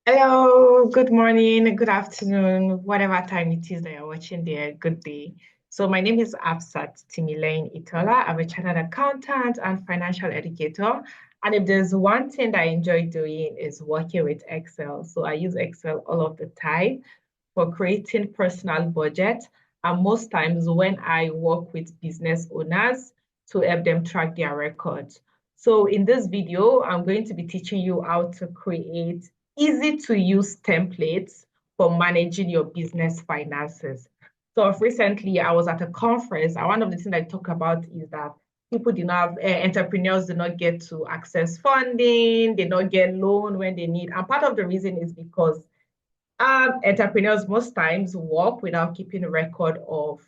Hello, good morning, good afternoon, whatever time it is that you're watching there, good day. So my name is Absat Timilein Itola. I'm a chartered accountant and financial educator. And if there's one thing that I enjoy doing is working with Excel. So I use Excel all of the time for creating personal budget. And most times when I work with business owners to help them track their records. So in this video, I'm going to be teaching you how to create easy to use templates for managing your business finances. So recently I was at a conference and one of the things I talk about is that people do not have, entrepreneurs do not get to access funding, they don't get loan when they need. And part of the reason is because entrepreneurs most times work without keeping a record of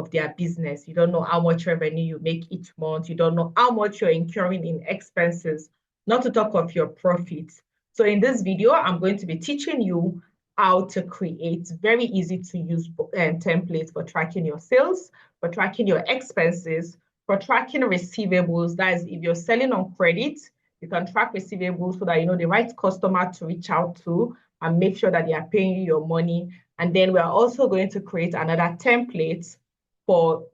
their business. You don't know how much revenue you make each month. You don't know how much you're incurring in expenses, not to talk of your profits. So in this video, I'm going to be teaching you how to create very easy to use templates for tracking your sales, for tracking your expenses, for tracking receivables. That is, if you're selling on credit, you can track receivables so that you know the right customer to reach out to and make sure that they are paying you your money. And then we're also going to create another template for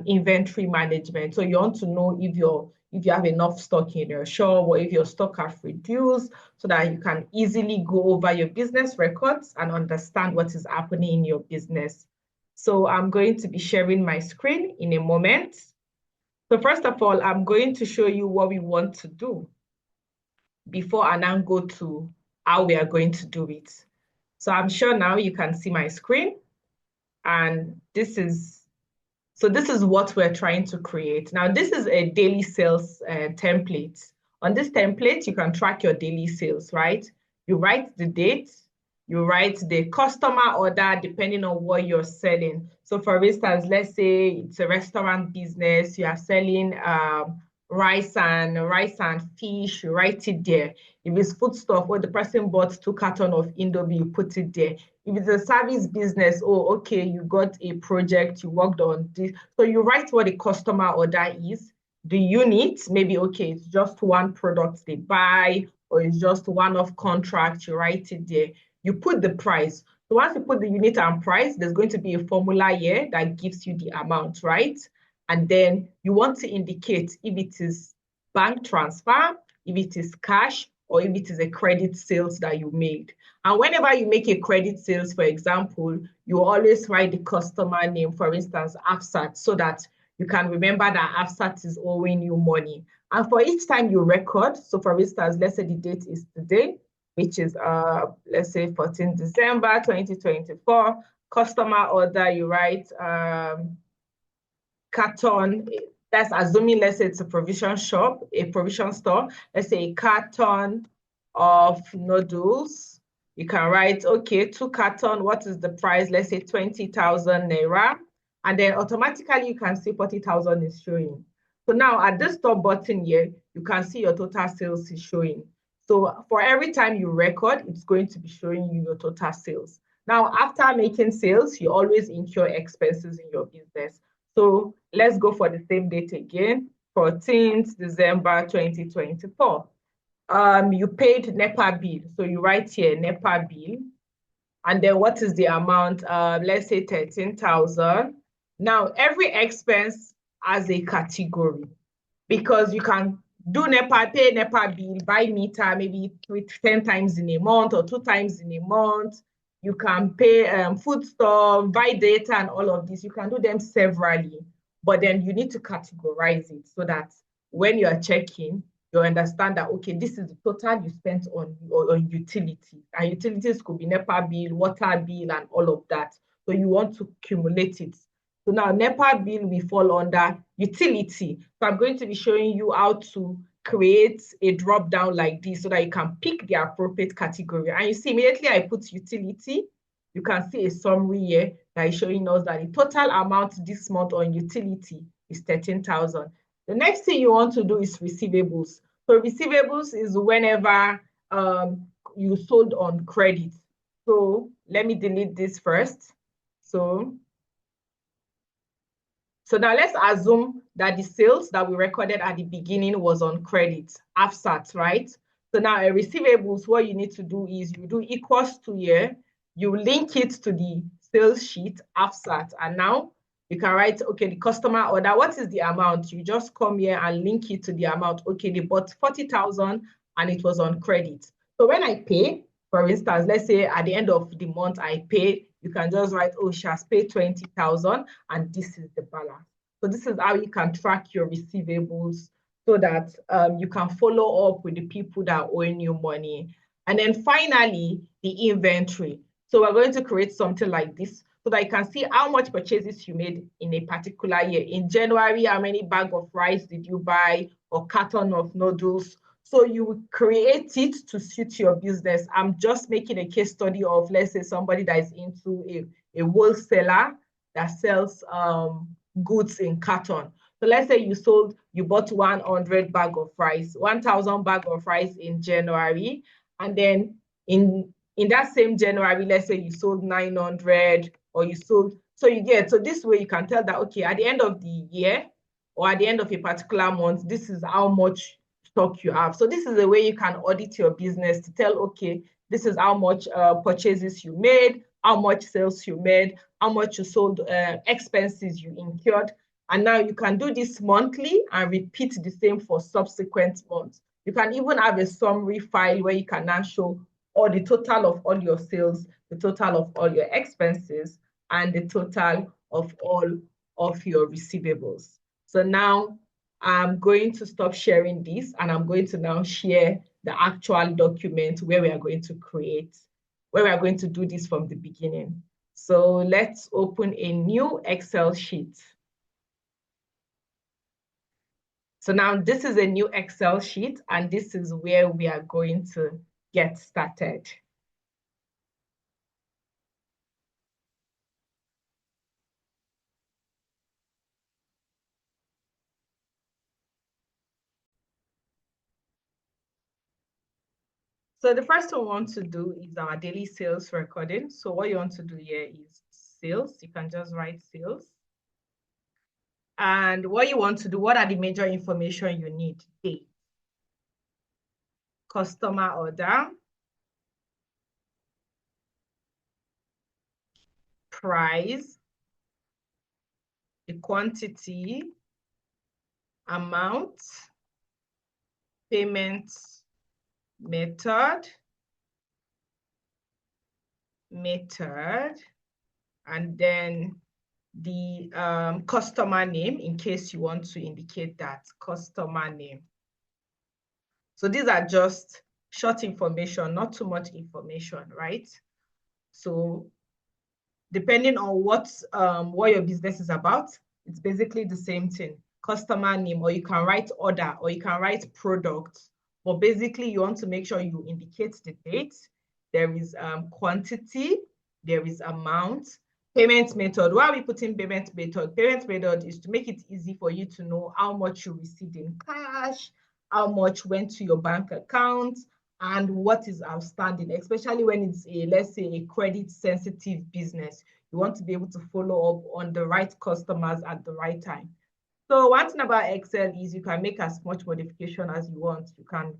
inventory management. So you want to know if you have enough stock in your shop or if your stock has reduced so that you can easily go over your business records and understand what is happening in your business. So I'm going to be sharing my screen in a moment. So first of all, I'm going to show you what we want to do before I now go to how we are going to do it. So I'm sure now you can see my screen and this is what we're trying to create. Now this is a daily sales template. On this template, you can track your daily sales, right? You write the date, you write the customer order depending on what you're selling. So for instance, let's say it's a restaurant business, you are selling rice and fish, you write it there. If it's food stuff, or the person bought 2 cartons of Indomie, you put it there. If it's a service business, oh, okay, you got a project, you worked on this. So you write what the customer order is, the unit, maybe, okay, it's just one product they buy, or it's just one-off contract, you write it there. You put the price. So once you put the unit and price, there's going to be a formula here that gives you the amount, right? And then you want to indicate if it is bank transfer, if it is cash, or if it is a credit sales that you made. And whenever you make a credit sales, for example, you always write the customer name, for instance, Afsat, so that you can remember that Afsat is owing you money. And for each time you record, so for instance, let's say the date is today, which is let's say 14 December 2024, customer order, you write carton, that's assuming, let's say it's a provision shop, a provision store, let's say a carton of noodles. You can write, okay, 2 carton, what is the price? Let's say 20,000 naira. And then automatically you can see 40,000 is showing. So now at this top button here, you can see your total sales is showing. So for every time you record, it's going to be showing you your total sales. Now, after making sales, you always incur expenses in your business. So let's go for the same date again, 14th December 2024. You paid NEPA bill. So you write here NEPA bill. And then what is the amount? Let's say 13,000. Now, every expense has a category because you can do NEPA, pay NEPA bill, buy meter maybe 10 times in a month or 2 times in a month. You can pay food stuff, buy data and all of this. You can do them severally, but then you need to categorize it so that when you are checking, you understand that, okay, this is the total you spent on utilities. And utilities could be NEPA bill, water bill, and all of that. So you want to accumulate it. So now NEPA bill will fall under utility. So I'm going to be showing you how to create a drop down like this so that you can pick the appropriate category. And you see, immediately I put utility, you can see a summary here that is showing us that the total amount this month on utility is 13,000. The next thing you want to do is receivables. So receivables is whenever you sold on credit. So let me delete this first. So now let's assume that the sales that we recorded at the beginning was on credit, AFSAT, right? So now a receivables, what you need to do is you do equals to here, you link it to the sales sheet AFSAT, and now you can write, okay, the customer order, what is the amount? You just come here and link it to the amount. Okay, they bought 40,000 and it was on credit. So when I pay, for instance, let's say at the end of the month I pay, you can just write, oh, she has paid 20,000 and this is the balance. So this is how you can track your receivables so that you can follow up with the people that are owing you money. And then finally, the inventory. So we're going to create something like this so that you can see how much purchases you made in a particular year. In January, how many bag of rice did you buy or carton of noodles? So you create it to suit your business. I'm just making a case study of, let's say, somebody that is into a wholesaler that sells goods in carton. So let's say you bought 100 bag of rice, 1,000 bag of rice in January, and then in that same January, let's say you sold 900 or you sold, so this way you can tell that, okay, at the end of the year or at the end of a particular month, this is how much stock you have. So this is the way you can audit your business to tell, okay, this is how much purchases you made, how much sales you made, how much you sold, expenses you incurred. And now you can do this monthly and repeat the same for subsequent months. You can even have a summary file where you can now show all the total of all your sales, the total of all your expenses, and the total of all of your receivables. So now I'm going to stop sharing this and I'm going to now share the actual document where we are going to create, where we are going to do this from the beginning. So let's open a new Excel sheet. So now this is a new Excel sheet, and this is where we are going to get started. So the first one we want to do is our daily sales recording. So what you want to do here is sales. You can just write sales. And what you want to do, what are the major information you need? Date, customer order, price, the quantity, amount, payment method, and then the customer name in case you want to indicate that customer name. So these are just short information, not too much information, right? So depending on what your business is about, it's basically the same thing. Customer name, or you can write order, or you can write product. But basically, you want to make sure you indicate the date. There is quantity, there is amount, payment method. Why are we putting payment method? Payment method is to make it easy for you to know how much you received in cash, how much went to your bank account, and what is outstanding, especially when it's let's say, a credit sensitive business. You want to be able to follow up on the right customers at the right time. So one thing about Excel is you can make as much modification as you want. You can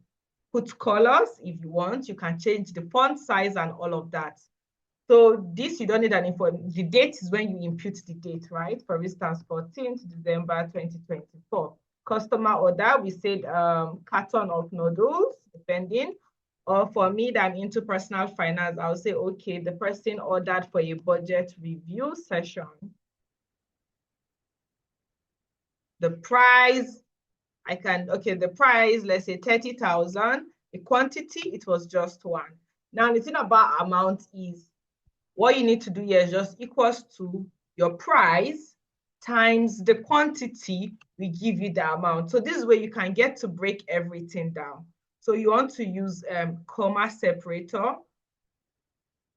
put colors if you want. You can change the font size and all of that. So this, you don't need an info. The date is when you input the date, right? For instance, 14th December 2024. Customer order, we said carton of noodles, depending. Or for me that I'm into personal finance, I'll say, okay, the person ordered for a budget review session. The price, the price, let's say 30,000. The quantity, it was just one. Now, the thing about amount is, what you need to do here is just equals to your price times the quantity, we give you the amount. So this way you can get to break everything down. So you want to use comma separator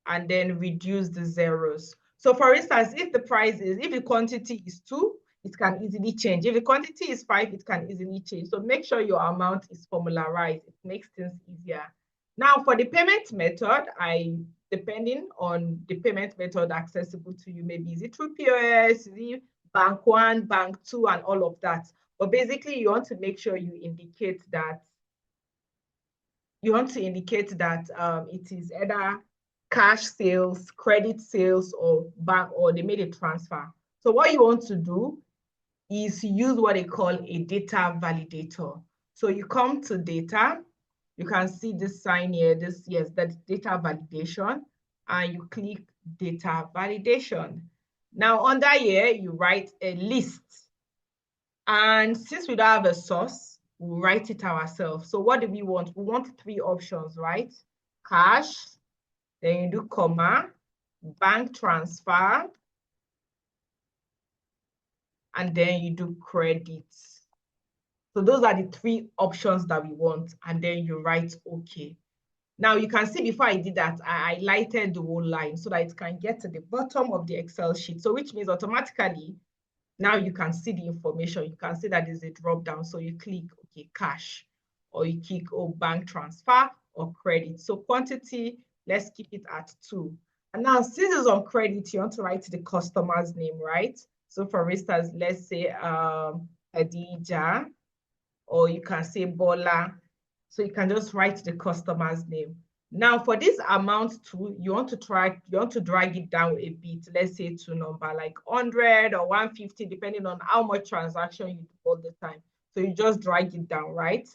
and then reduce the zeros. So for instance, if the quantity is 2, it can easily change. If the quantity is 5, it can easily change. So make sure your amount is formularized. It makes things easier. Now for the payment method, depending on the payment method accessible to you, maybe is it through POS, is it bank 1, bank 2, and all of that. But basically, you want to make sure you indicate that you want to indicate that it is either cash sales, credit sales, or bank, or they made a transfer. So what you want to do is use what they call a data validator. So you come to data, you can see this sign here, yes, that's data validation, and you click data validation. Now under here, you write a list. And since we don't have a source, we'll write it ourselves. So what do we want? We want three options, right? Cash, then you do comma, bank transfer, and then you do credit. So those are the three options that we want, and then you write OK. Now you can see before I did that, I highlighted the whole line so that it can get to the bottom of the Excel sheet. So which means automatically, now you can see the information. You can see that there's a drop down. So you click, okay, cash, or you click, oh, bank transfer or credit. So quantity, let's keep it at 2. And now since it's on credit, you want to write the customer's name, right? So for instance, let's say Adija, or you can say Bola. So you can just write the customer's name. Now for this amount too, you want to drag it down a bit, let's say to number like 100 or 150, depending on how much transaction you do all the time. So you just drag it down, right?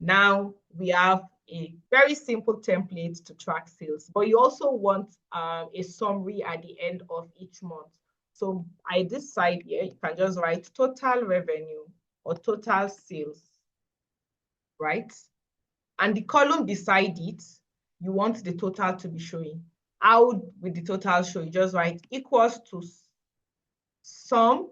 Now we have a very simple template to track sales, but you also want a summary at the end of each month. So I this side here, you can just write total revenue or total sales, right? And the column beside it, you want the total to be showing. How would the total show? You just write equals to sum,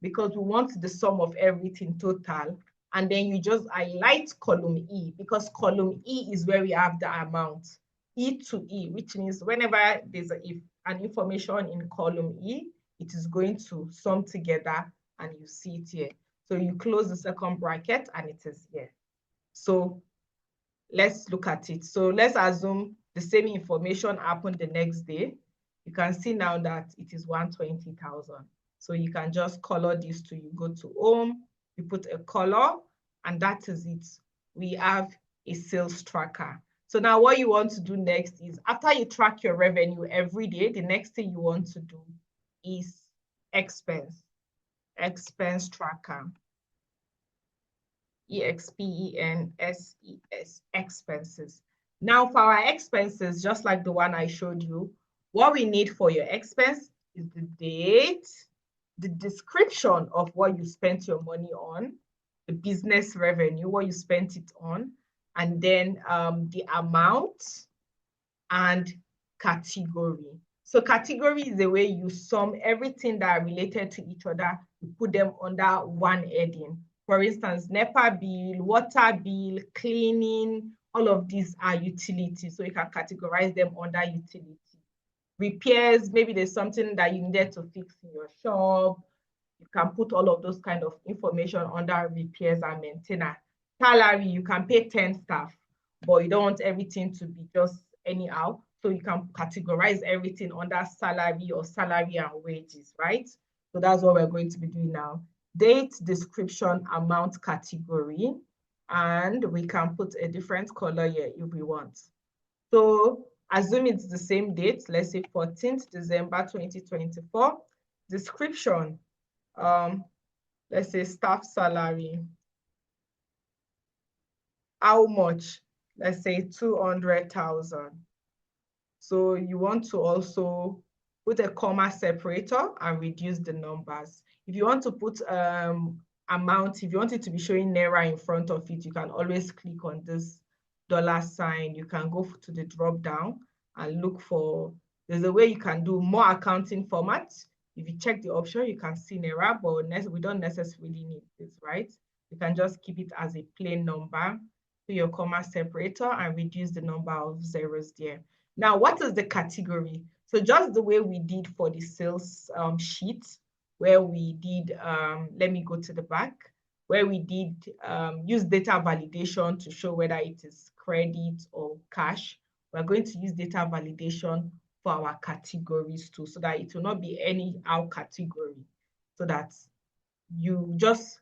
because we want the sum of everything total. And then you just highlight column E, because column E is where we have the amount. E to E, which means whenever there's an information in column E, it is going to sum together and you see it here. So you close the second bracket and it is here. So let's look at it. So let's assume the same information happened the next day. You can see now that it is 120,000. So you can just color this to, you go to home, you put a color, and that is it. We have a sales tracker. So now what you want to do next is, after you track your revenue every day, the next thing you want to do is expense tracker. EXPENSES, expenses. Now for our expenses, just like the one I showed you, what we need for your expense is the date, the description of what you spent your money on, the business revenue, what you spent it on, and then the amount and category. So category is the way you sum everything that are related to each other, you put them under one heading. For instance, NEPA bill, water bill, cleaning, all of these are utilities. So you can categorize them under utility. Repairs, maybe there's something that you needed to fix in your shop. You can put all of those kind of information under repairs and maintenance. Salary, you can pay 10 staff, but you don't want everything to be just anyhow. So you can categorize everything under salary or salary and wages, right? So that's what we're going to be doing now. Date, description, amount, category, and we can put a different color here if we want. So assume it's the same date, let's say 14th December 2024. Description, let's say staff salary. How much? Let's say 200,000. So you want to also put a comma separator and reduce the numbers. If you want to put amount, if you want it to be showing Naira in front of it, you can always click on this $sign. You can go to the drop down and look for, there's a way you can do more accounting formats. If you check the option, you can see Naira, but we don't necessarily need this, right? You can just keep it as a plain number, to your comma separator, and reduce the number of zeros there. Now, what is the category? So just the way we did for the sales sheet, where we did, let me go to the back, where we did use data validation to show whether it is credit or cash. We're going to use data validation for our categories too, so that it will not be anyhow category, so that you just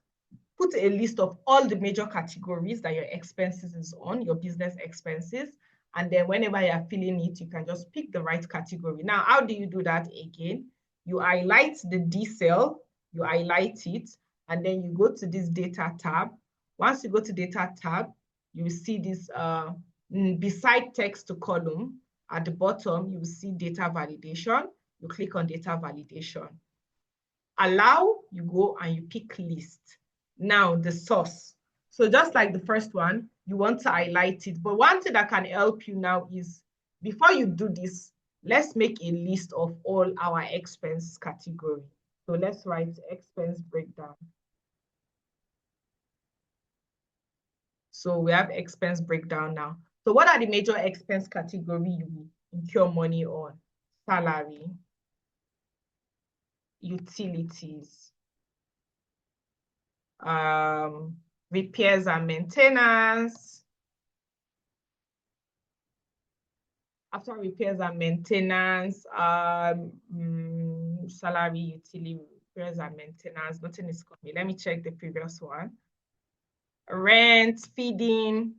put a list of all the major categories that your expenses is on, your business expenses. And then whenever you're filling it, you can just pick the right category. Now, how do you do that again? You highlight the D cell, you highlight it, and then you go to this data tab. Once you go to data tab, you will see this beside text to column at the bottom, you will see data validation. You click on data validation. Allow, you go and you pick list. Now the source. So just like the first one, you want to highlight it. But one thing that can help you now is before you do this, let's make a list of all our expense category. So let's write expense breakdown. So we have expense breakdown now. So what are the major expense category you incur money on? Salary, utilities, repairs and maintenance. After repairs and maintenance, salary, utility, repairs and maintenance, nothing is coming. Let me check the previous one. Rent, feeding.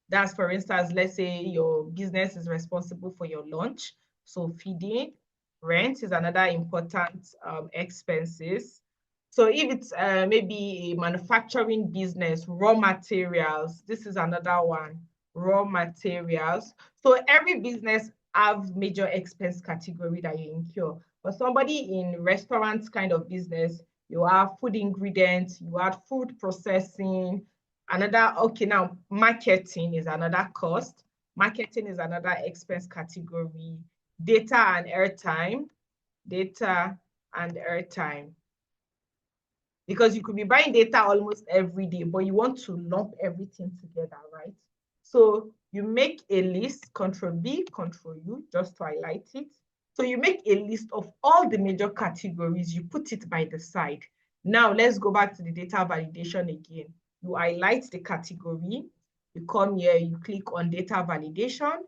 That's, for instance, let's say your business is responsible for your lunch. So feeding, rent is another important expenses. So if it's maybe a manufacturing business, raw materials, this is another one, raw materials. So every business have major expense category that you incur. For somebody in restaurants kind of business, you have food ingredients, you have food processing, another, okay, now marketing is another cost. Marketing is another expense category. Data and airtime. Because you could be buying data almost every day, but you want to lump everything together, right? So you make a list, Control B, Control U, just to highlight it. So you make a list of all the major categories, you put it by the side. Now let's go back to the data validation again. You highlight the category, you come here, you click on data validation,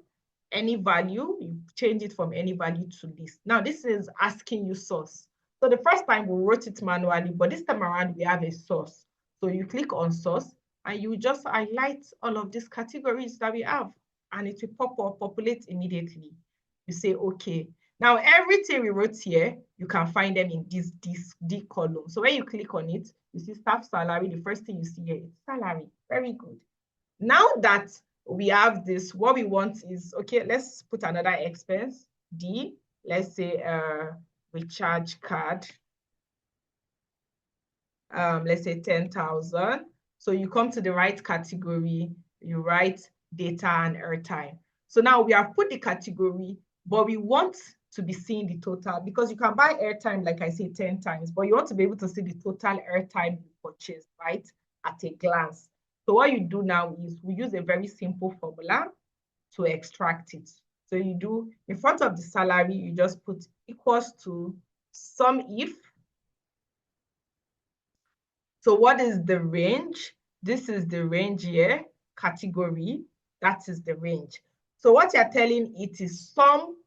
any value, you change it from any value to list. Now this is asking you source. So the first time we wrote it manually, but this time around we have a source. So you click on source and you just highlight all of these categories that we have and it will populate immediately. You say, okay. Now everything we wrote here, you can find them in this D column. So when you click on it, you see staff salary. The first thing you see here is salary. Very good. Now that we have this, what we want is, okay, let's put another expense, D. Let's say recharge card. Let's say 10,000. So you come to the right category, you write data and airtime. So now we have put the category, but we want to be seeing the total because you can buy airtime, like I say, 10 times, but you want to be able to see the total airtime you purchased, right, at a glance. So what you do now is we use a very simple formula to extract it. So you do, in front of the salary, you just put equals to sum if. So what is the range? This is the range here, category, that is the range. So what you're telling it is sum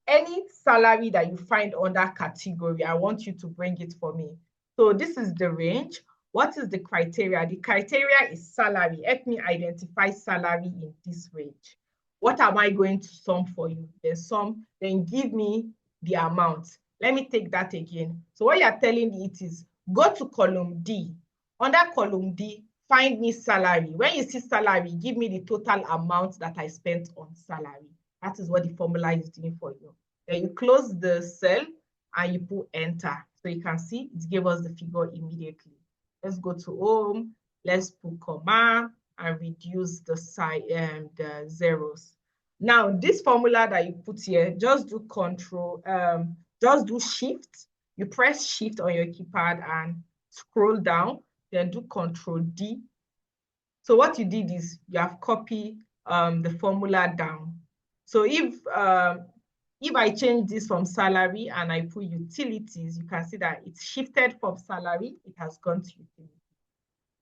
any salary that you find under category, I want you to bring it for me. So this is the range. What is the criteria? The criteria is salary. Help me identify salary in this range. What am I going to sum for you? Then sum, then give me the amount. Let me take that again. So what you're telling it is, go to column D. Under column D, find me salary. When you see salary, give me the total amount that I spent on salary. That is what the formula is doing for you. Then you close the cell and you put enter. So you can see it gave us the figure immediately. Let's go to home. Let's put comma and reduce the the zeros. Now this formula that you put here, just do control, just do shift. You press shift on your keypad and scroll down, then do control D. So what you did is you have copied the formula down. So if I change this from salary and I put utilities, you can see that it's shifted from salary, it has gone to utility.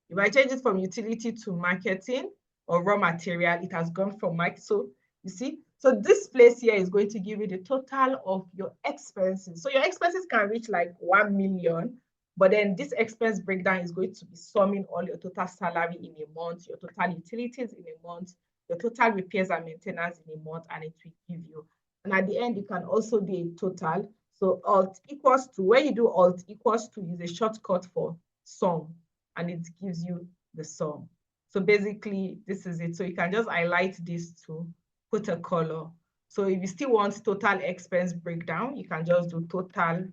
If I change it from utility to marketing or raw material, it has gone from market. So you see, so this place here is going to give you the total of your expenses. So your expenses can reach like 1 million, But then this expense breakdown is going to be summing all your total salary in a month, your total utilities in a month, your total repairs and maintenance in a month, and it will give you. And at the end, you can also do a total. So alt equals to, when you do alt equals to, is a shortcut for sum, and it gives you the sum. So basically, this is it. So you can just highlight this to put a color. So if you still want total expense breakdown, you can just do total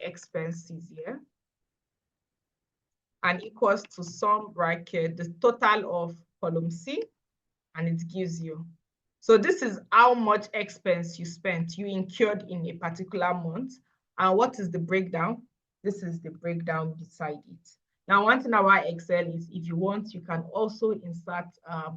expenses here and equals to sum bracket, the total of column C, and it gives you. So this is how much expense you spent, you incurred in a particular month. And what is the breakdown? This is the breakdown beside it. Now, one thing about Excel is if you want, you can also insert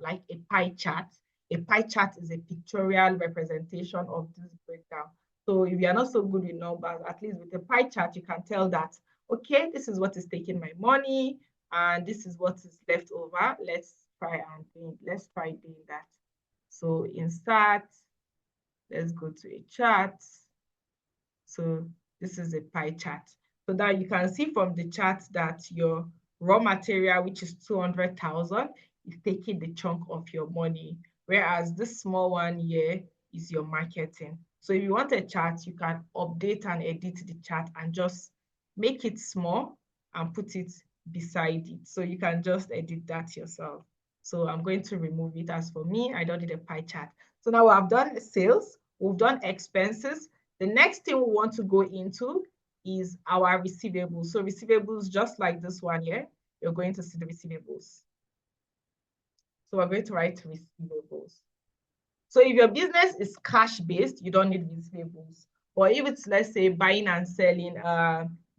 like a pie chart. A pie chart is a pictorial representation of this breakdown. So if you're not so good with numbers, at least with a pie chart, you can tell that, okay, this is what is taking my money, and this is what is left over. Let's try doing that. So insert, let's go to a chart. So this is a pie chart. So that you can see from the chart that your raw material, which is 200,000, is taking the chunk of your money, whereas this small one here is your marketing. So if you want a chart, you can update and edit the chart and just make it small and put it beside it. So you can just edit that yourself. So I'm going to remove it. As for me, I don't need a pie chart. So now I've done sales, we've done expenses. The next thing we want to go into is our receivables. So receivables, just like this one here, you're going to see the receivables. So we're going to write receivables. So if your business is cash-based, you don't need receivables. Or if it's, let's say, buying and selling,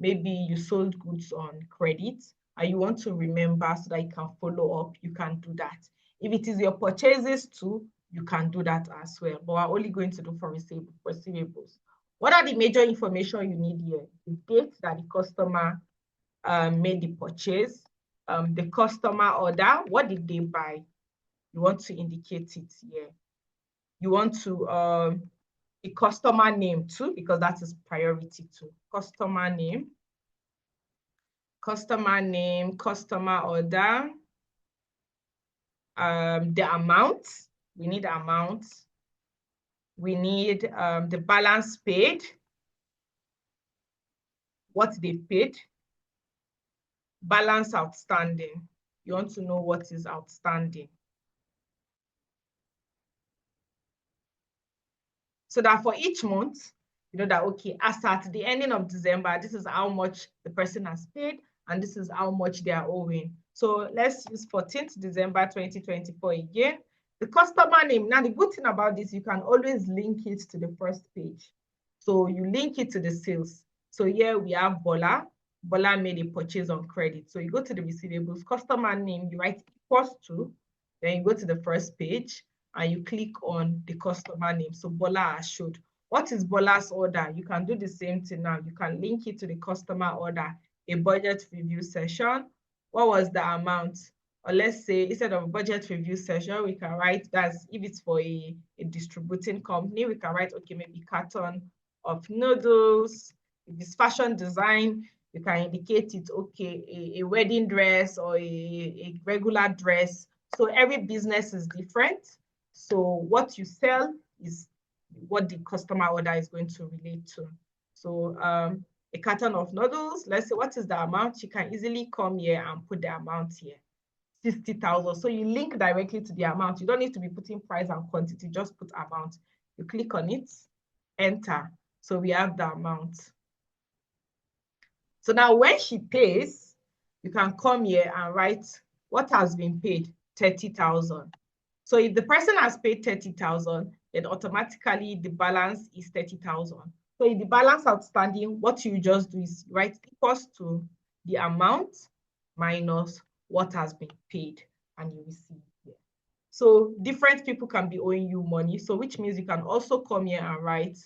maybe you sold goods on credit and you want to remember so that you can follow up, you can do that. If it is your purchases too, you can do that as well. But we're only going to do for receivables. What are the major information you need here? The date that the customer made the purchase, the customer order, what did they buy? You want to indicate it here. You want to the customer name too, because that is priority too. Customer name, customer order, the amount. We need amount. We need the balance paid, what they paid, balance outstanding. You want to know what is outstanding. So that for each month, you know that, okay, as at the ending of December, this is how much the person has paid, and this is how much they are owing. So let's use 14th December 2024 again. The customer name. Now, the good thing about this, you can always link it to the first page. So you link it to the sales. So here we have Bola. Bola made a purchase on credit. So you go to the receivables, customer name, you write equals to, then you go to the first page and you click on the customer name. So Bola has showed. What is Bola's order? You can do the same thing now. You can link it to the customer order, a budget review session. What was the amount? Or let's say instead of a budget review session, we can write, that's if it's for a distributing company, we can write, okay, maybe carton of noodles. If it's fashion design, you can indicate it, okay, a wedding dress or a regular dress. So every business is different. So what you sell is what the customer order is going to relate to. So a carton of noodles, let's say, what is the amount? You can easily come here and put the amount here, 60,000. So you link directly to the amount. You don't need to be putting price and quantity, just put amount. You click on it, enter. So we have the amount. So now when she pays, you can come here and write what has been paid, 30,000. So if the person has paid 30,000, then automatically the balance is 30,000. So if the balance outstanding, what you just do is write equals to the amount minus what has been paid, and you will see it here. So different people can be owing you money. So which means you can also come here and write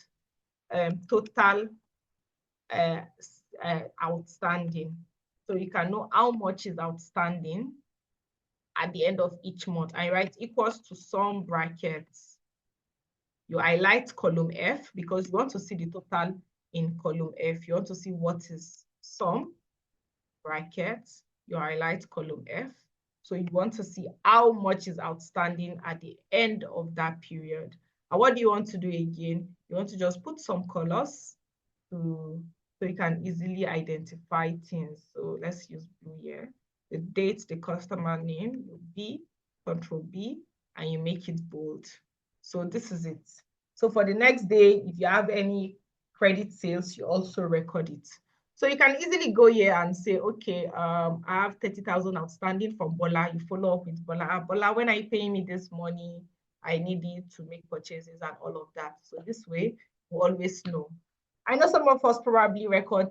total outstanding. So you can know how much is outstanding at the end of each month. I write equals to sum brackets. You highlight column F because you want to see the total in column F. You want to see what is sum, brackets, you highlight column F. So you want to see how much is outstanding at the end of that period. And what do you want to do again? You want to just put some colors so you can easily identify things. So let's use blue here. The date, the customer name, B, Control B, and you make it bold. So this is it. So for the next day, if you have any credit sales, you also record it. So you can easily go here and say, okay, I have 30,000 outstanding from Bola. You follow up with Bola. Bola, when are you paying me this money? I need it to make purchases and all of that. So this way, you always know. I know some of us probably record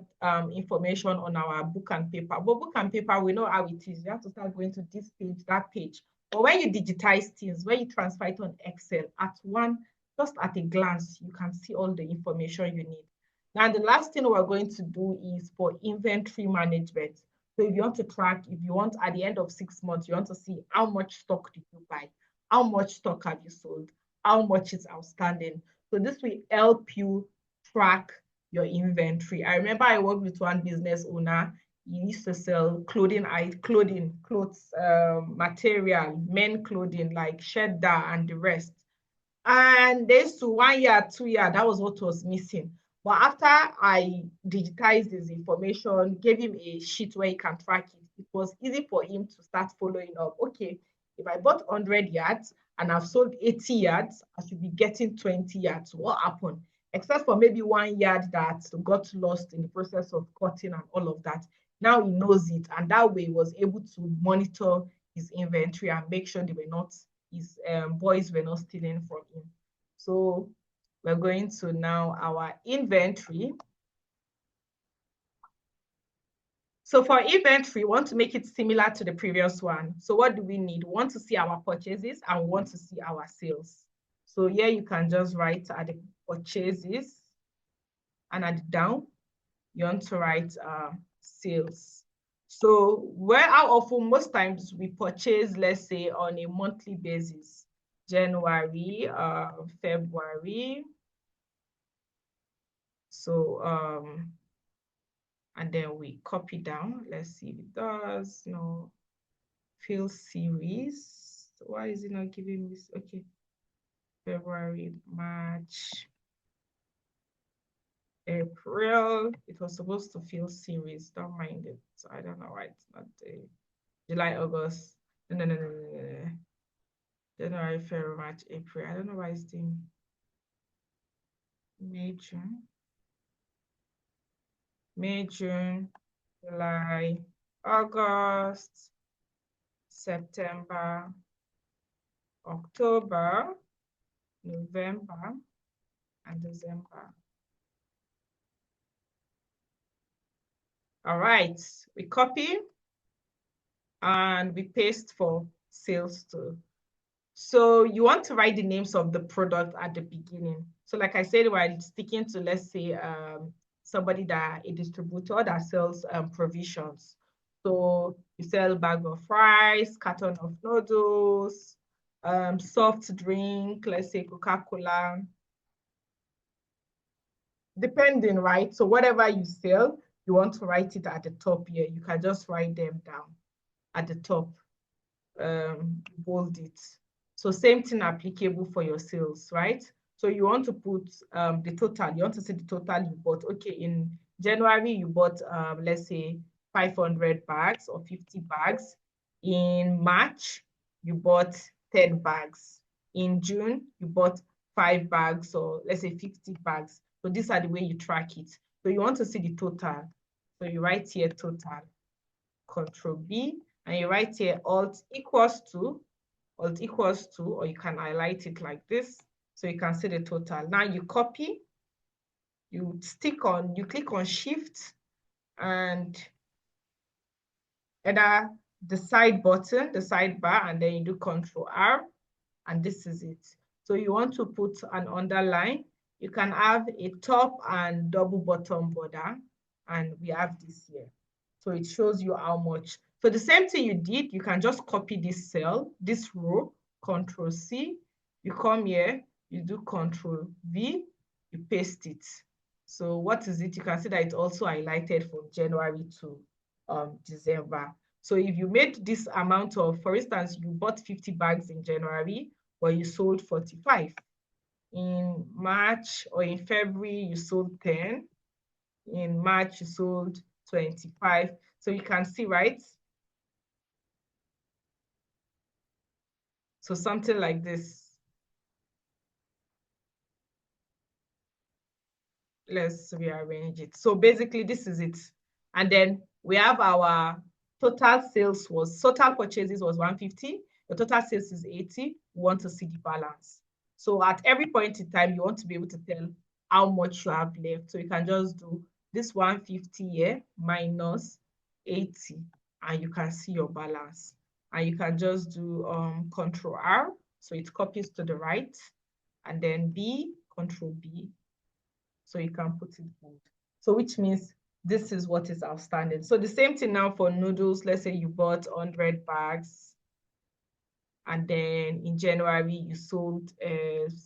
information on our book and paper, but book and paper, we know how it is. You have to start going to this page, that page. But when you digitize things, when you transfer it on Excel, just at a glance, you can see all the information you need. Now, the last thing we're going to do is for inventory management. So if you want to track, if you want at the end of 6 months, you want to see how much stock did you buy, how much stock have you sold, how much is outstanding. So this will help you track your inventory. I remember I worked with one business owner. He used to sell clothes, material, men clothing like cheddar and the rest. And this to 1 year, 2 year, that was what was missing. But after I digitized this information, gave him a sheet where he can track it was easy for him to start following up. Okay, if I bought 100 yards and I've sold 80 yards, I should be getting 20 yards. What happened? Except for maybe 1 yard that got lost in the process of cutting and all of that. Now he knows it, and that way he was able to monitor his inventory and make sure his boys were not stealing from him. So we're going to now our inventory. So for inventory, we want to make it similar to the previous one. So what do we need? We want to see our purchases and we want to see our sales. So here you can just write at the purchases, and at the down, you want to write sales. So how often, most times we purchase, let's say on a monthly basis, January, February. So, and then we copy down. Let's see if it does. No, fill series. Why is it not giving me? Okay, February, March, April. It was supposed to fill series. Don't mind it. So I don't know why it's not there. July, August. No. January, February, March, April. I don't know why it's doing May, June, July, August, September, October, November, and December. All right, we copy and we paste for sales too. So you want to write the names of the product at the beginning. So like I said, we're sticking to, let's say, a distributor that sells provisions. So you sell bag of rice, carton of noodles, soft drink, let's say Coca-Cola, depending, right? So whatever you sell, you want to write it at the top here. You can just write them down at the top, bold it. So same thing applicable for your sales, right? So you want to put the total. You want to see the total you bought. Okay, in January, you bought, let's say, 500 bags or 50 bags. In March, you bought 10 bags. In June, you bought 5 bags or let's say 50 bags. So these are the way you track it. So you want to see the total. So you write here total, Control B, and you write here alt equals to, or you can highlight it like this, so you can see the total. Now you copy, you click on Shift and either the side button, the sidebar, and then you do Control R, and this is it. So you want to put an underline. You can have a top and double bottom border, and we have this here. So it shows you how much. So the same thing you did, you can just copy this cell, this row, Control C. You come here, you do Control V, you paste it. So what is it? You can see that it's also highlighted from January to December. So if you made this amount of, for instance, you bought 50 bags in January, but you sold 45. In March or in February, you sold 10. In March, you sold 25. So you can see, right? So something like this. Let's rearrange it. So basically, this is it. And then we have our total sales was, total purchases was 150. The total sales is 80. We want to see the balance. So at every point in time, you want to be able to tell how much you have left. So you can just do this 150 here minus 80, and you can see your balance. And you can just do Control R, so it copies to the right, and then B, Control B, so you can put it bold. So which means this is what is outstanding. So the same thing now for noodles. Let's say you bought 100 bags, and then in January you sold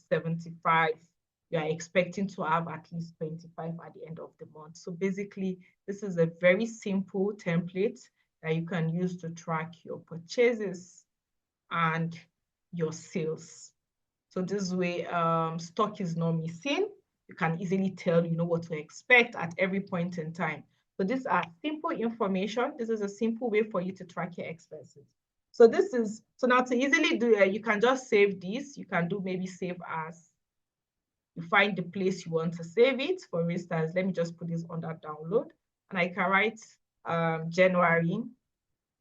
75. You are expecting to have at least 25 at the end of the month. So basically, this is a very simple template that you can use to track your purchases and your sales. So this way, stock is not missing. You can easily tell, you know, what to expect at every point in time. So these are simple information. This is a simple way for you to track your expenses. So this is, so now to easily do it, you can just save this. You can do maybe save as. You find the place you want to save it. For instance, let me just put this under download. And I can write January.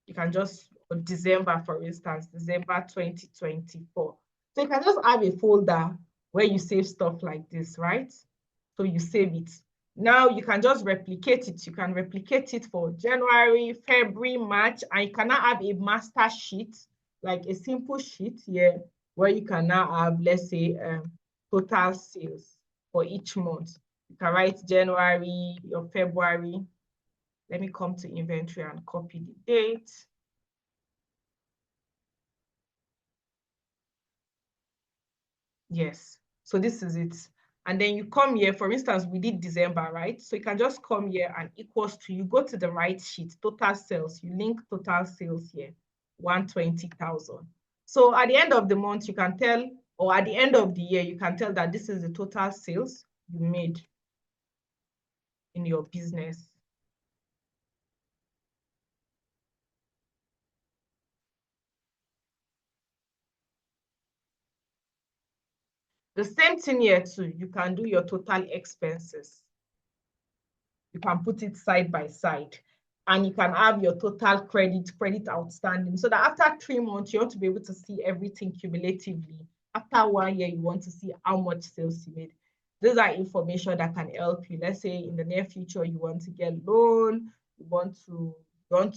You can just, or December, for instance, December 2024. So you can just have a folder where you save stuff like this, right? So you save it. Now you can just replicate it. You can replicate it for January, February, March, and you can now have a master sheet, like a simple sheet here, where you can now have, let's say, total sales for each month. You can write January or February. Let me come to inventory and copy the date. Yes. So this is it. And then you come here, for instance, we did December, right? So you can just come here and equals to, you go to the right sheet, total sales, you link total sales here, 120,000. So at the end of the month, you can tell, or at the end of the year, you can tell that this is the total sales you made in your business. The same thing here too, you can do your total expenses. You can put it side by side, and you can have your total credit outstanding, so that after 3 months you want to be able to see everything cumulatively. After 1 year, you want to see how much sales you made. These are information that can help you. Let's say in the near future you want to get loan, you want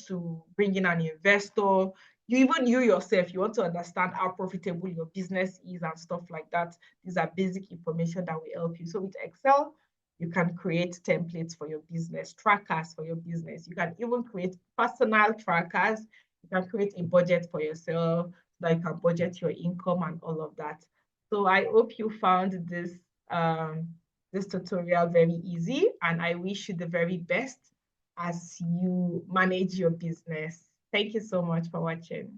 to bring in an investor, you yourself, you want to understand how profitable your business is and stuff like that. These are basic information that will help you. So with Excel, you can create templates for your business, trackers for your business. You can even create personal trackers. You can create a budget for yourself so that you can budget your income and all of that. So I hope you found this tutorial very easy, and I wish you the very best as you manage your business. Thank you so much for watching.